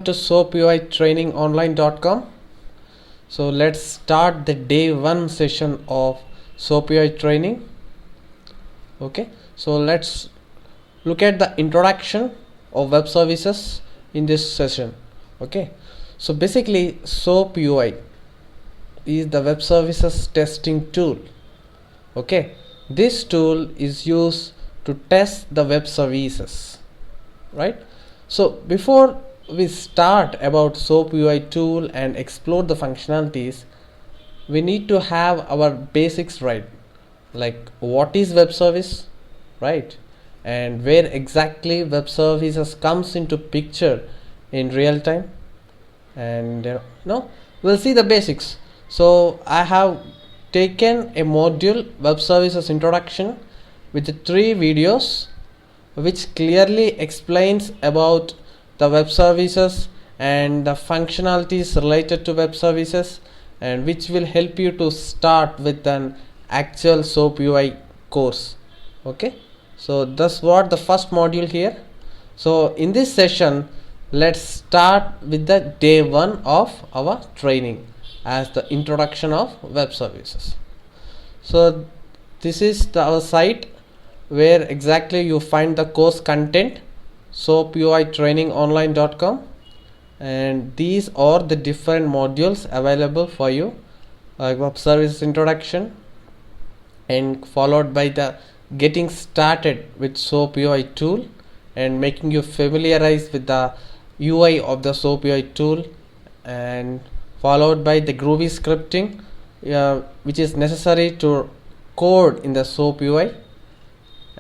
to SoapUITrainingOnline.com. So let's start the day 1 session of SoapUI training. Okay, so let's look at the introduction of web services in this session. Okay, so basically SoapUI is the web services testing tool. Okay, this tool is used to test the web services, right? So before we start about SoapUI tool and explore the functionalities, we need to have our basics right, like what is web service, right, and where exactly web services comes into picture in real time. And we'll see the basics. So I have taken a module web services introduction with the 3 videos which clearly explains about the web services and the functionalities related to web services, and which will help you to start with an actual SoapUI course. Okay, so that's what the first module here. So in this session, let's start with the day 1 of our training as the introduction of web services. So this is our site where exactly you find the course content, SoapUITrainingOnline.com, and these are the different modules available for you, like web services introduction, and followed by the getting started with SoapUI tool and making you familiarize with the UI of the SoapUI tool, and followed by the Groovy scripting, which is necessary to code in the SoapUI.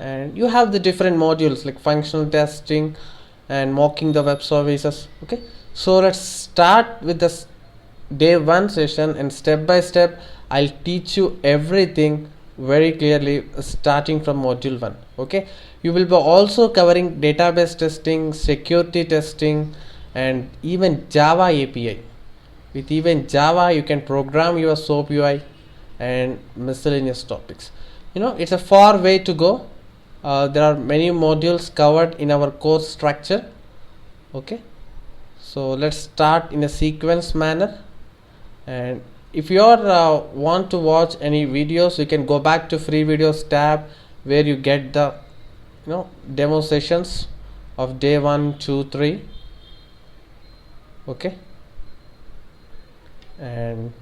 And you have the different modules like functional testing and mocking the web services. Okay, so let's start with this day 1 session, and step by step I'll teach you everything very clearly starting from module 1. Okay, you will be also covering database testing, security testing, and even Java API. With even Java you can program your SoapUI and miscellaneous topics. It's a far way to go. There are many modules covered in our course structure. Okay, so let's start in a sequence manner. And if you want to watch any videos, you can go back to free videos tab where you get the demo sessions of day 1, 2, 3. Okay, and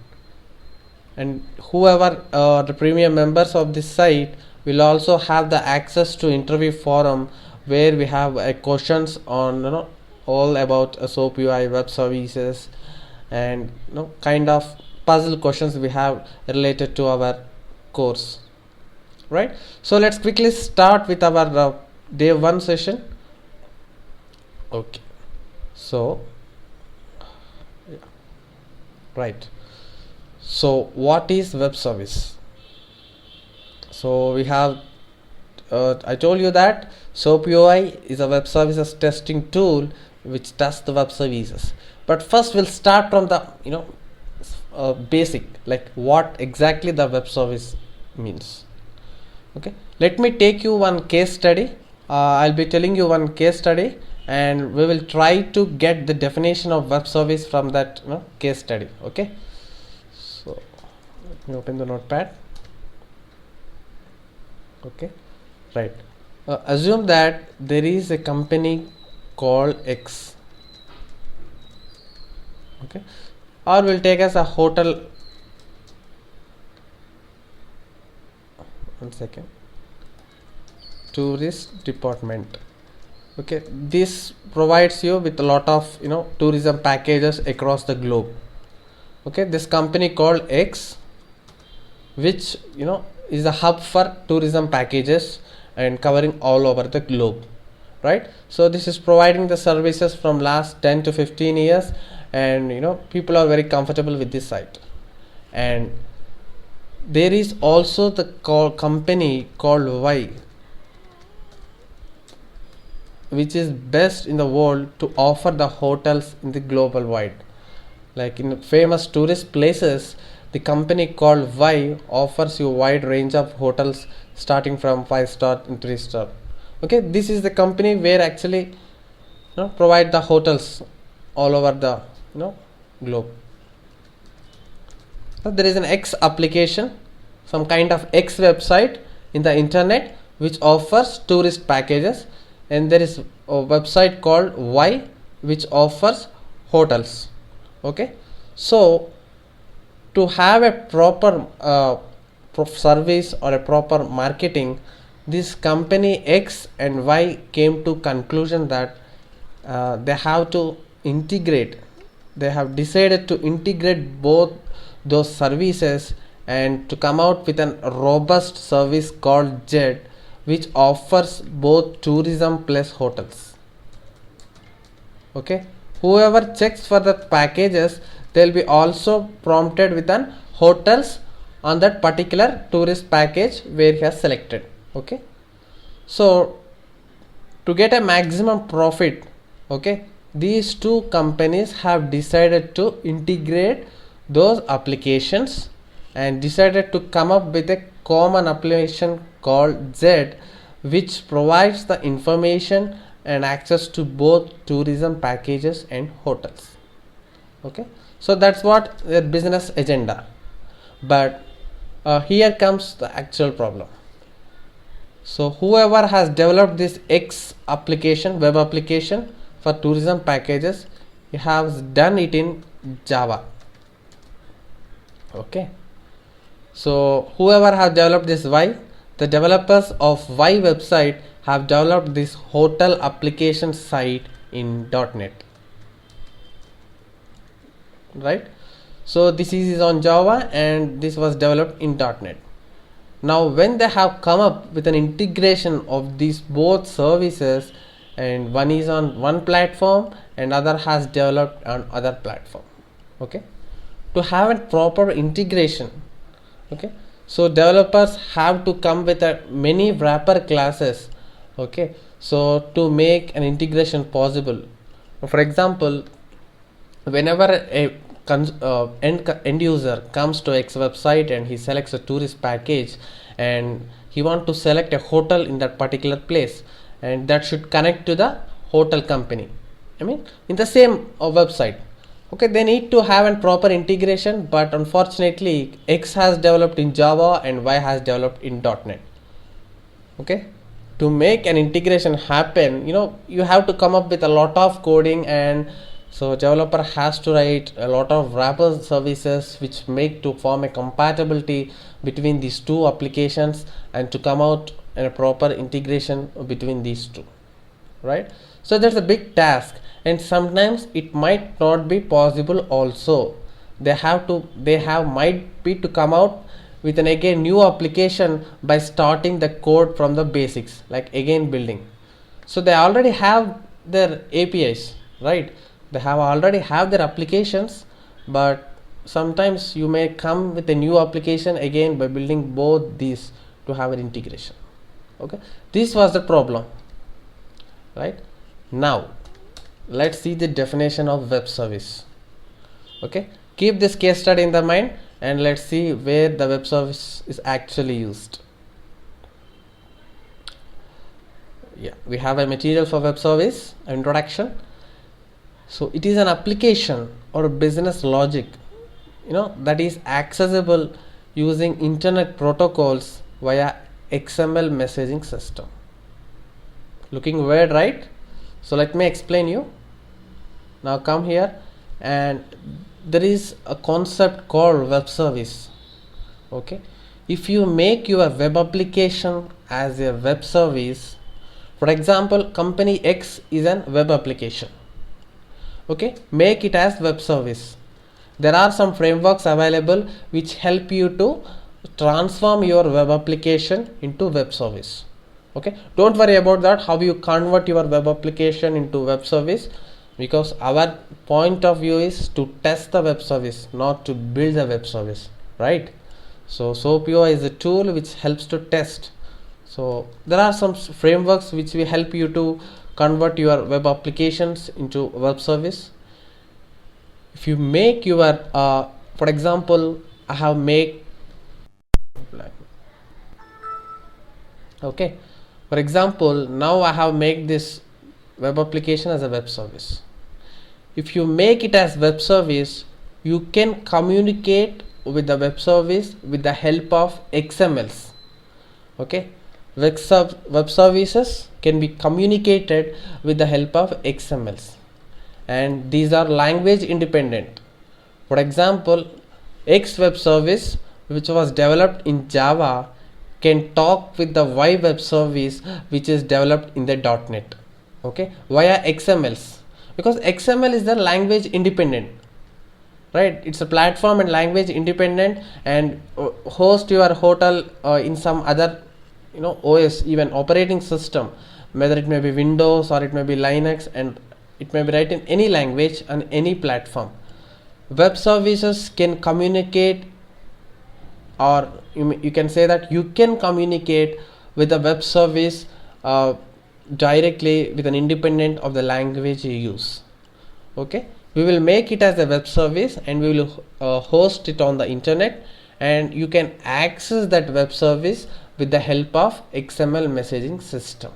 whoever the premium members of this site will also have the access to interview forum where we have questions on all about SoapUI web services, and kind of puzzle questions we have related to our course, right? So let's quickly start with our day 1 session. Okay, so right, so what is web service? So we have I told you that SoapUI is a web services testing tool which tests the web services. But first we'll start from the basic, like what exactly the web service means. Okay, let me take you one case study. I'll be telling you one case study, and we will try to get the definition of web service from that case study. Okay, so let me open the notepad. Okay, right, assume that there is a company called X. Okay, or we'll take as a hotel. One second. Tourist department. Okay, this provides you with a lot of tourism packages across the globe. Okay, this company called X, which is a hub for tourism packages and covering all over the globe, right? So this is providing the services from last 10 to 15 years, and people are very comfortable with this site. And there is also the company called Y, which is best in the world to offer the hotels in the global wide. Like in famous tourist places, the company called Y offers you a wide range of hotels starting from 5-star and 3-star. Okay, this is the company where actually provide the hotels all over the globe. So there is an X application, some kind of X website in the internet which offers tourist packages, and there is a website called Y which offers hotels. Okay, so to have a proper service or a proper marketing, this company X and Y came to conclusion that they have to integrate, they have decided to integrate both those services and to come out with a robust service called Jet, which offers both tourism plus hotels. Okay, whoever checks for the packages, they'll be also prompted with an hotels on that particular tourist package where he has selected. Okay, so to get a maximum profit, okay, these two companies have decided to integrate those applications and decided to come up with a common application called Z, which provides the information and access to both tourism packages and hotels. Okay, so that's what their business agenda. But here comes the actual problem. So whoever has developed this X application, web application for tourism packages, he has done it in Java. Okay, so whoever has developed this Y, the developers of Y website have developed this hotel application site in .NET, right? So this is on Java and this was developed in .NET. Now when they have come up with an integration of these both services, and one is on one platform and other has developed on other platform. Okay, to have a proper integration, okay, so developers have to come with a many wrapper classes. Okay, so to make an integration possible, for example, whenever a end user comes to X website and he selects a tourist package and he want to select a hotel in that particular place, and that should connect to the hotel company, I mean in the same website. Okay, they need to have a proper integration, but unfortunately X has developed in Java and Y has developed in .NET. Okay, to make an integration happen, you have to come up with a lot of coding, and so developer has to write a lot of wrapper services which make to form a compatibility between these two applications and to come out in a proper integration between these two, right? So that's a big task, and sometimes it might not be possible also. They might be to come out with an again new application by starting the code from the basics, like again building. So they already have their APIs, right? They have already have their applications, but sometimes you may come with a new application again by building both these to have an integration. Okay, this was the problem, right? Now let's see the definition of web service. Okay, keep this case study in the mind and let's see where the web service is actually used. Yeah, we have a material for web service introduction. So it is an application or a business logic, that is accessible using internet protocols via XML messaging system. Looking weird, right? So let me explain you. Now come here, and there is a concept called web service. Okay, if you make your web application as a web service, for example, company X is an web application. Okay, make it as web service. There are some frameworks available which help you to transform your web application into web service. Okay, don't worry about that, how you convert your web application into web service, because our point of view is to test the web service, not to build the web service, right? So SoapUI is a tool which helps to test. So there are some frameworks which will help you to convert your web applications into web service. If you make your for example, I have made, okay, for example, now I have made this web application as a web service. if you make it as web service, you can communicate with the web service with the help of XMLs. Okay, web services can be communicated with the help of XMLs, and these are language independent. For example, X web service, which was developed in Java, can talk with the Y web service which is developed in the .NET, okay, via XMLs, because XML is the language independent, right? It's a platform and language independent, and host your hotel in some other OS, even operating system, whether it may be Windows or it may be Linux, and it may be written in any language and any platform. Web services can communicate, or you can say that you can communicate with the web service directly with an independent of the language you use. Okay, we will make it as a web service and we will host it on the internet, and you can access that web service with the help of XML messaging system.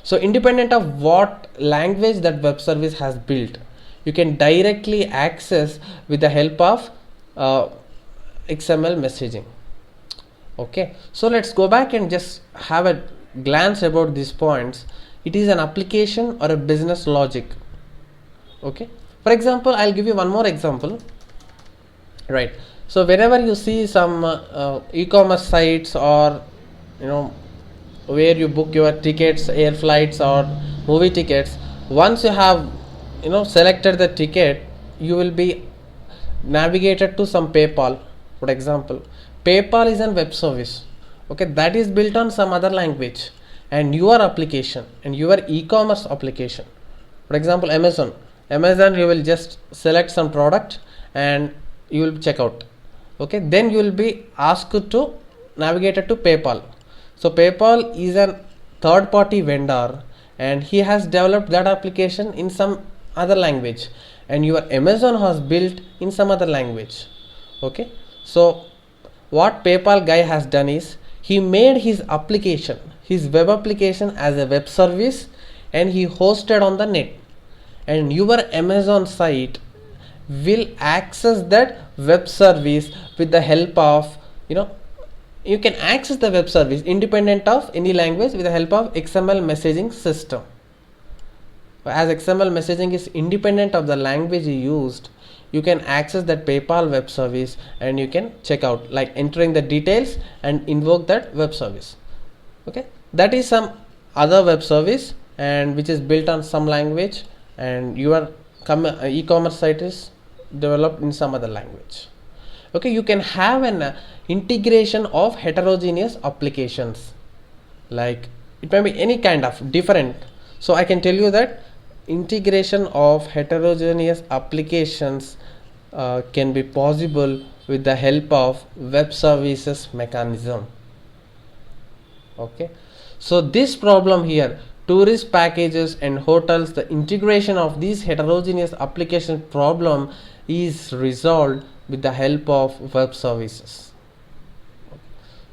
So independent of what language that web service has built, you can directly access with the help of XML messaging. Okay, so let's go back and just have a glance about these points. It is an application or a business logic. Okay, for example, I'll give you one more example, right? So whenever you see some e-commerce sites, or where you book your tickets, air flights or movie tickets, once you have selected the ticket, you will be navigated to some PayPal. For example, PayPal is a web service, okay, that is built on some other language, and your application and your e-commerce application, for example, Amazon, you will just select some product and you will check out. Okay, then you will be asked to navigate to PayPal. So PayPal is a third party vendor, and he has developed that application in some other language, and your Amazon has built in some other language. Okay, so what PayPal guy has done is, he made his application, his web application, as a web service, and he hosted on the net, and your Amazon site will access that web service with the help of you can access the web service independent of any language with the help of XML messaging system. As XML messaging is independent of the language you used, you can access that PayPal web service and you can check out, like entering the details and invoke that web service. Okay, that is some other web service, and which is built on some language, and your e-commerce site is developed in some other language. Okay, you can have an integration of heterogeneous applications, like it may be any kind of different. So I can tell you that integration of heterogeneous applications can be possible with the help of web services mechanism. Okay, so this problem here, tourist packages and hotels, the integration of these heterogeneous application problem is resolved with the help of web services.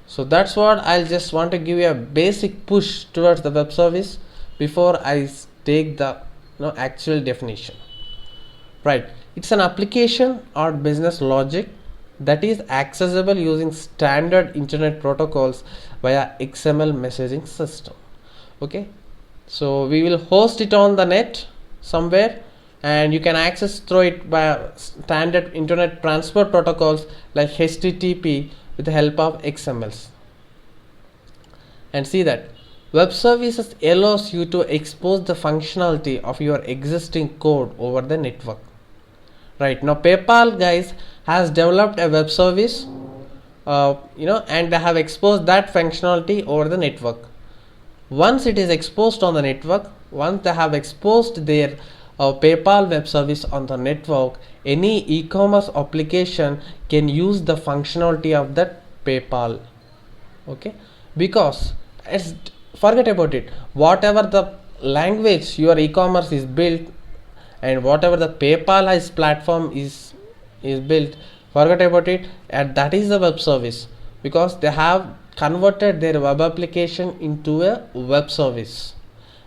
So that's what I'll just want to give you a basic push towards the web service before I take the actual definition. Right, it's an application or business logic that is accessible using standard internet protocols via XML messaging system. Okay, so we will host it on the net somewhere, and you can access through it by standard internet transport protocols like HTTP with the help of XMLs. And see that web services allows you to expose the functionality of your existing code over the network. Right, now PayPal guys has developed a web service, and they have exposed that functionality over the network. Once it is exposed on the network, once they have exposed their PayPal web service on the network, any e-commerce application can use the functionality of that PayPal. Okay, because forget about it, whatever the language your e-commerce is built, and whatever the PayPal has platform is built, forget about it, and that is the web service, because they have converted their web application into a web service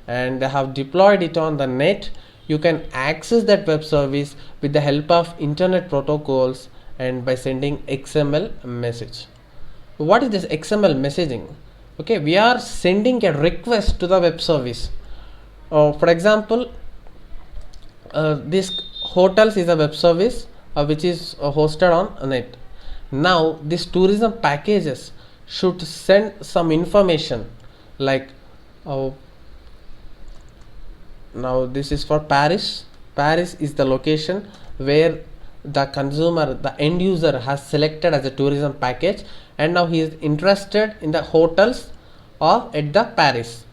and they have deployed it on the net you can access that web service with the help of internet protocols and by sending XML message. What is this XML messaging? Okay, we are sending a request to the web service. For example, this hotels is a web service which is hosted on net. Now these tourism packages should send some information like now this is for Paris. Paris is the location where the consumer, the end user has selected as a tourism package, and now he is interested in the hotels or at the Paris.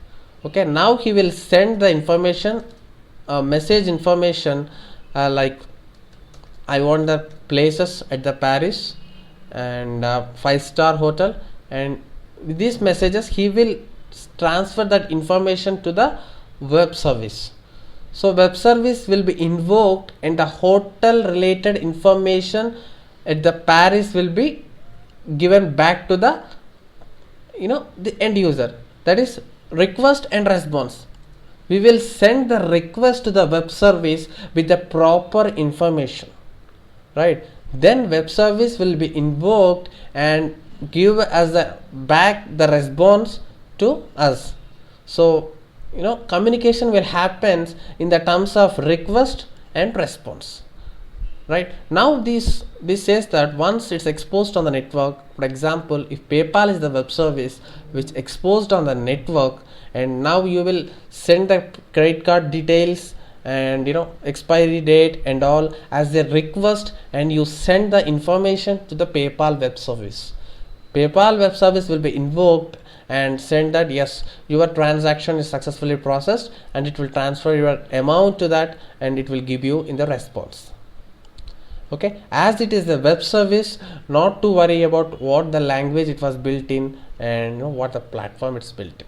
Okay, now he will send the information, message information like I want the places at the Paris and 5-star hotel, and with these messages he will transfer that information to the web service. So web service will be invoked and the hotel related information at the Paris will be given back to the the end user. That is request and response. We will send the request to the web service with the proper information, right? Then web service will be invoked and give as the back the response to us. So communication will happen in the terms of request and response, right? Now this says that once it's exposed on the network, for example, if PayPal is the web service which exposed on the network, and now you will send the credit card details and expiry date and all as a request, and you send the information to the PayPal web service. PayPal web service will be invoked and send that yes, your transaction is successfully processed, and it will transfer your amount to that, and it will give you in the response. Okay, as it is the web service, not to worry about what the language it was built in and what the platform it's built in.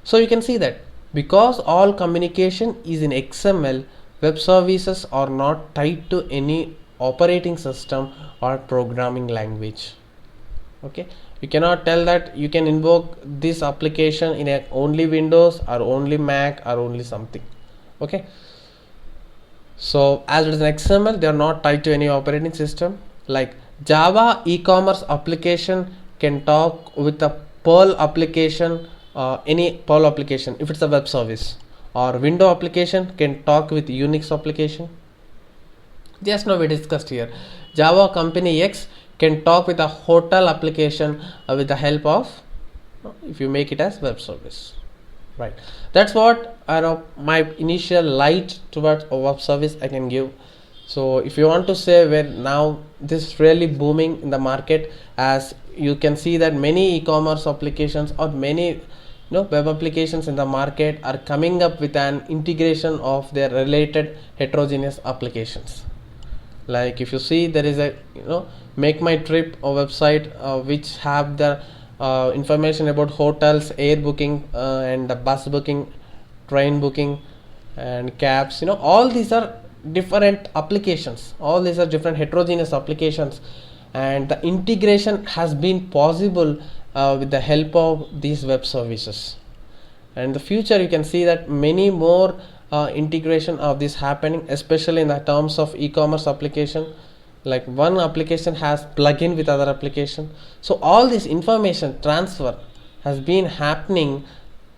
So you can see that because all communication is in XML, web services are not tied to any operating system or programming language. Okay, you cannot tell that you can invoke this application in only Windows or only Mac or only something. Okay, so as it is an XML, they are not tied to any operating system. Like Java e-commerce application can talk with a Perl application, any Perl application if it's a web service, or Windows application can talk with Unix application. Just now we discussed here, Java company X can talk with a hotel application with the help of if you make it as web service, right? That's what my initial light towards a web service I can give. So if you want to say where now this is really booming in the market, as you can see that many e-commerce applications or many web applications in the market are coming up with an integration of their related heterogeneous applications. Like if you see, there is a Make My Trip a website which have the information about hotels, air booking and the bus booking, train booking and cabs. All these are different applications, all these are different heterogeneous applications, and the integration has been possible with the help of these web services. And in the future you can see that many more integration of this happening, especially in the terms of e-commerce application. Like one application has plug-in with other application, so all this information transfer has been happening,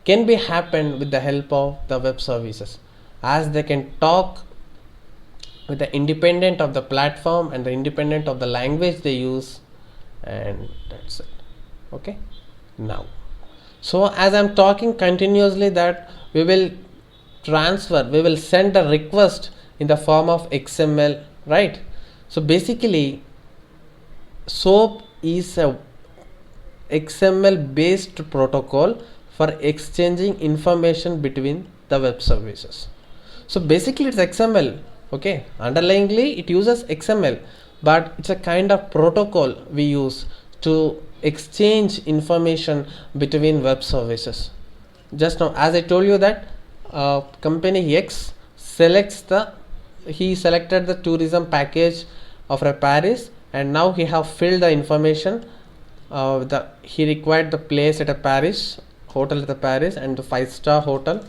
can be happened with the help of the web services, as they can talk with the independent of the platform and the independent of the language they use, and that's it. Okay, now so as I'm talking continuously that we will send a request in the form of XML, right? So basically SOAP is a XML based protocol for exchanging information between the web services. So basically it's XML, okay, underlyingly it uses XML, but it's a kind of protocol we use to exchange information between web services. Just now as I told you that company X he selected the tourism package of Paris, and now he have filled the information he required the place at a Paris hotel at the Paris and the 5-star hotel,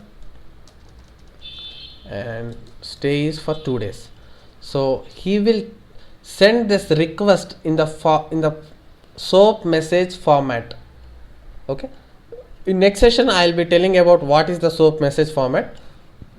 and stay is for 2 days. So he will send this request in the SOAP message format. Okay, in next session I'll be telling about what is the SOAP message format,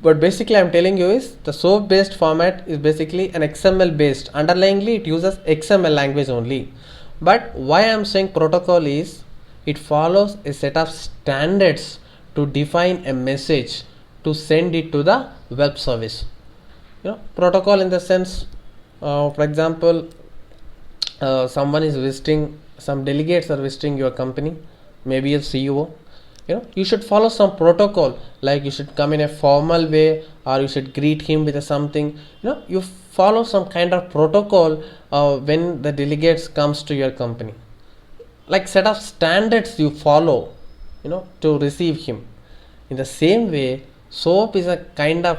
but basically I'm telling you is the SOAP based format is basically an XML based. Underlyingly it uses XML language only, but why I'm saying protocol is it follows a set of standards to define a message to send it to the web service. Protocol in the sense, for example, someone is visiting, some delegates are visiting your company, maybe a CEO. You should follow some protocol, like you should come in a formal way, or you should greet him with something. You follow some kind of protocol when the delegates comes to your company, like set of standards you follow to receive him. In the same way, SOAP is a kind of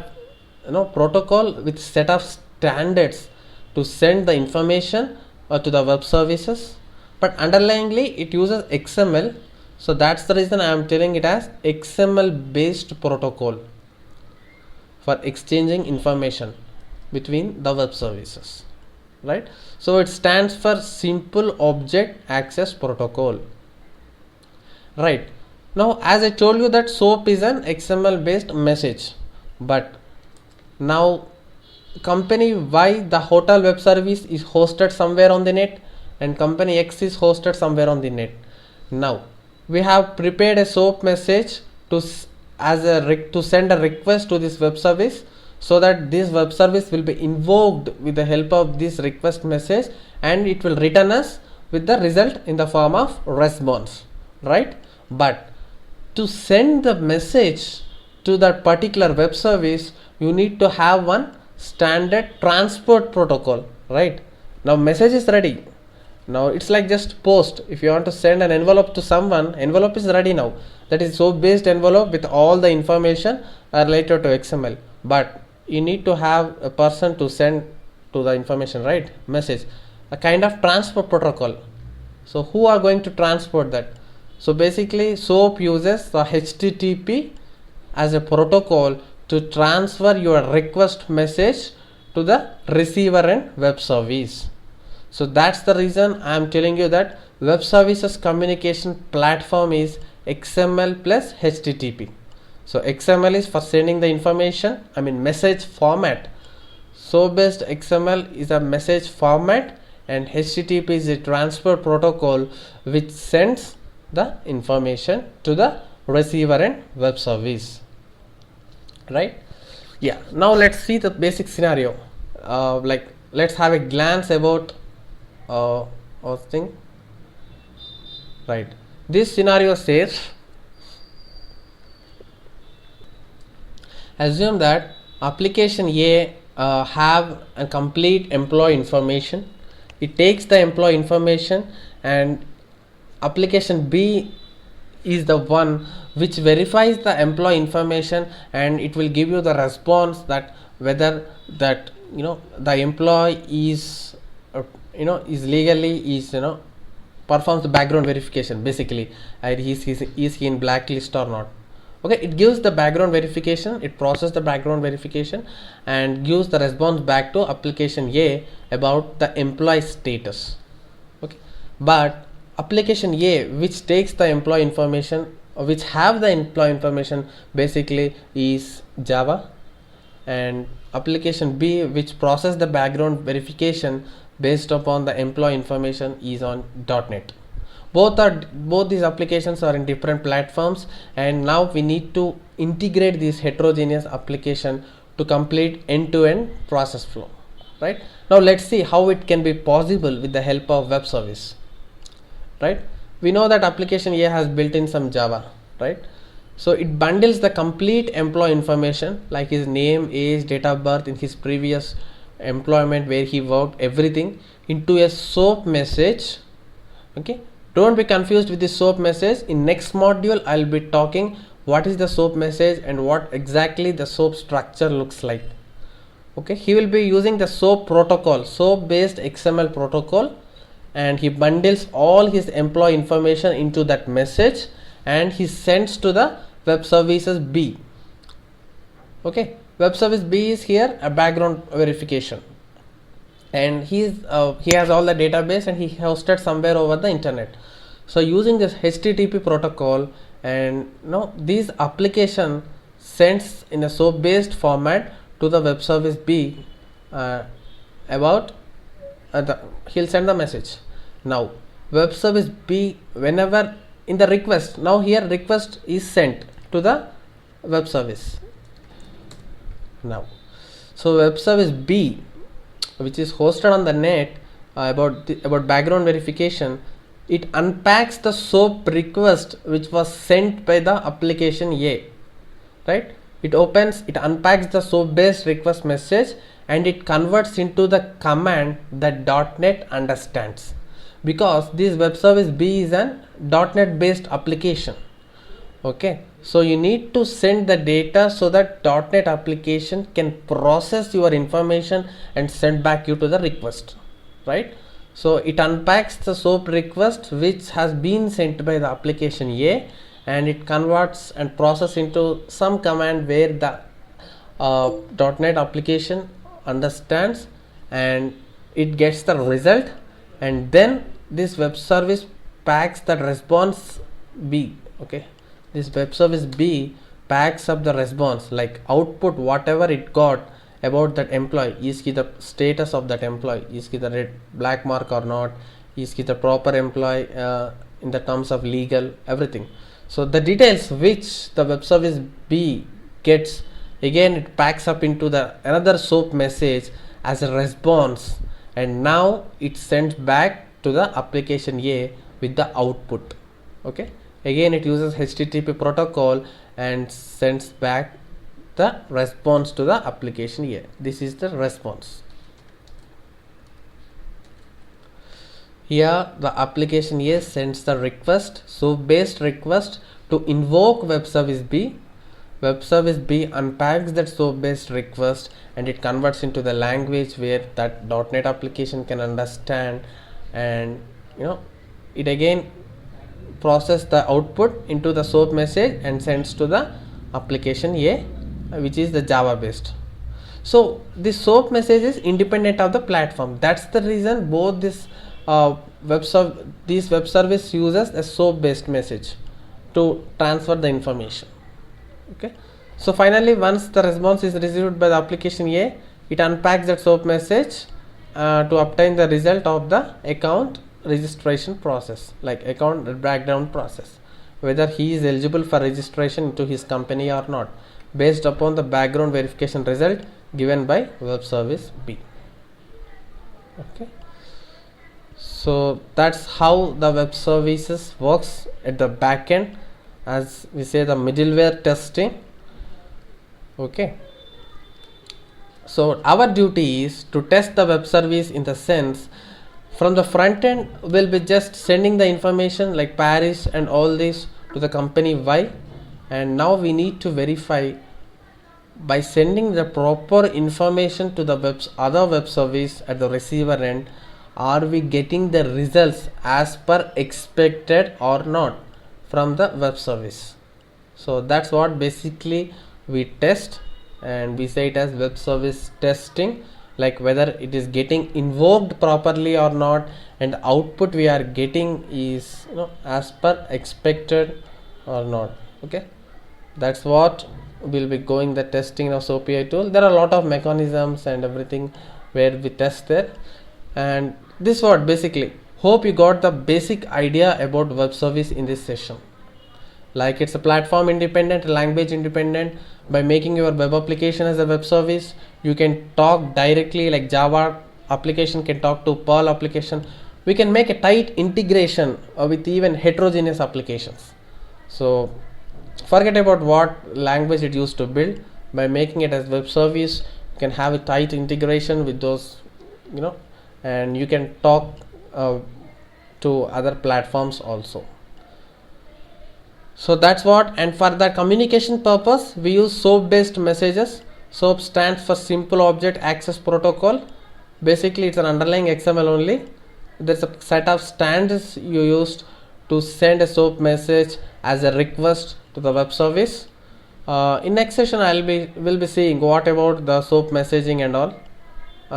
protocol with set of standards to send the information to the web services, but underlyingly it uses XML. So that's the reason I am telling it as XML based protocol for exchanging information between the web services, right? So it stands for Simple Object Access Protocol, right? Now as I told you that SOAP is an XML based message, but now company Y, the hotel web service, is hosted somewhere on the net, and company X is hosted somewhere on the net. Now we have prepared a SOAP message to send a request to this web service, so that this web service will be invoked with the help of this request message, and it will return us with the result in the form of response, right? But to send the message to that particular web service, you need to have one standard transport protocol, right? Now message is ready. Now it's like just post. If you want to send an envelope to someone, envelope is ready now. That is SOAP based envelope with all the information related to XML. But you need to have a person to send to the information, right? Message, a kind of transport protocol. So who are going to transport that? So basically SOAP uses the HTTP as a protocol to transfer your request message to the receiver and web service. So that's the reason I am telling you that web services communication platform is XML plus HTTP. So XML is for sending the information, message format. SOAP based XML is a message format, and HTTP is a transfer protocol which sends the information to the receiver and web service, right? Yeah, now let's see the basic scenario. Let's have a glance about our thing, right? This scenario says, assume that application A have a complete employee information. It takes the employee information, and application B is the one which verifies the employee information, and it will give you the response that whether that the employee is is legally performs the background verification, basically, is he in blacklist or not. Okay, it gives the background verification, it processes the background verification and gives the response back to application A about the employee status. Okay, but application A, which takes the employee information, which have the employee information, basically is Java, and application B, which process the background verification based upon the employee information, is on .NET. Both these applications are in different platforms, and now we need to integrate this heterogeneous application to complete end-to-end process flow, right? Now let's see how it can be possible with the help of web service, right? We know that application A has built in some Java, right? So it bundles the complete employee information, like his name, age, date of birth, in his previous employment where he worked, everything, into a SOAP message. Okay, don't be confused with the SOAP message. In next module I'll be talking what is the SOAP message and what exactly the SOAP structure looks like. Okay, he will be using the SOAP protocol, SOAP based XML protocol, and he bundles all his employee information into that message and he sends to the web services B. Okay, web service B is here a background verification, and he has all the database and he hosted somewhere over the internet. So using this HTTP protocol, and this application sends in a SOAP based format to the web service B about he'll send the message. Now web service B, whenever in the request, now here request is sent to the web service. Now so web service B, which is hosted on the net, about background verification, it unpacks the SOAP request which was sent by the application A, right? It unpacks the SOAP based request message and it converts into the command that .NET understands, because this web service B is an .NET based application. Okay, so you need to send the data so that .NET application can process your information and send back you to the request, right? So it unpacks the SOAP request which has been sent by the application A, and it converts and process into some command where the .NET application understands, and it gets the result, and then this web service packs the response B. Okay, this web service B packs up the response, like output whatever it got about that employee. Is he the status of that employee? Is he the red black mark or not? Is he the proper employee in the terms of legal, everything. So the details which the web service B gets, again it packs up into the another SOAP message as a response, and now it sends back to the application A with the output. Okay, again it uses HTTP protocol and sends back the response to the application A. This is the response. Here the application A sends the request, SOAP based request, to invoke web service B. Web service B unpacks that SOAP based request and it converts into the language where that .NET application can understand, and it again process the output into the SOAP message and sends to the application A, which is the Java based. So this SOAP message is independent of the platform. That's the reason both this web service uses a SOAP based message to transfer the information. Okay, so finally once the response is received by the application A, it unpacks that SOAP message to obtain the result of the account registration process, like account breakdown process, whether he is eligible for registration into his company or not, based upon the background verification result given by web service B. Okay, so that's how the web services works at the back end, as we say the middleware testing. Okay, so our duty is to test the web service in the sense, from the front end we'll be just sending the information like Paris and all this to the company Y, and now we need to verify by sending the proper information to the other web service at the receiver end, are we getting the results as per expected or not from the web service. So that's what basically we test, and we say it as web service testing, like whether it is getting invoked properly or not, and the output we are getting is as per expected or not. Okay, that's what we'll be going the testing of SOAPI tool. There are a lot of mechanisms and everything where we test there, and this what basically, hope you got the basic idea about web service in this session. Like it's a platform independent, language independent. By making your web application as a web service, you can talk directly, like Java application can talk to Perl application. We can make a tight integration with even heterogeneous applications. So forget about what language it used to build. By making it as web service, you can have a tight integration with those, and you can talk to other platforms also. So that's what, and for the communication purpose we use SOAP based messages. SOAP stands for Simple Object Access Protocol. Basically it's an underlying XML only. There's a set of standards you used to send a SOAP message as a request to the web service. In next session will be seeing what about the SOAP messaging and all.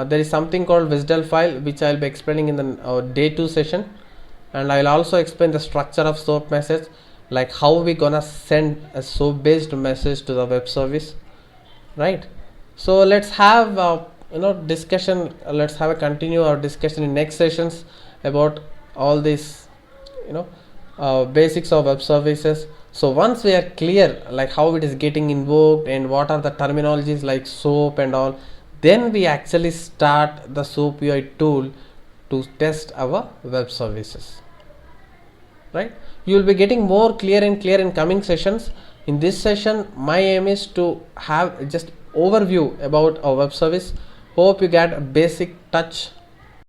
There is something called WSDL file which I'll be explaining in the day 2 session, and I'll also explain the structure of SOAP message, like how we gonna send a SOAP based message to the web service, right? So let's have discussion. Let's have a continue our discussion in next sessions about all these basics of web services. So once we are clear like how it is getting invoked and what are the terminologies like SOAP and all, then we actually start the SOAP UI tool to test our web services, right? You will be getting more clear and clear in coming sessions. In this session my aim is to have just overview about our web service. Hope you get a basic touch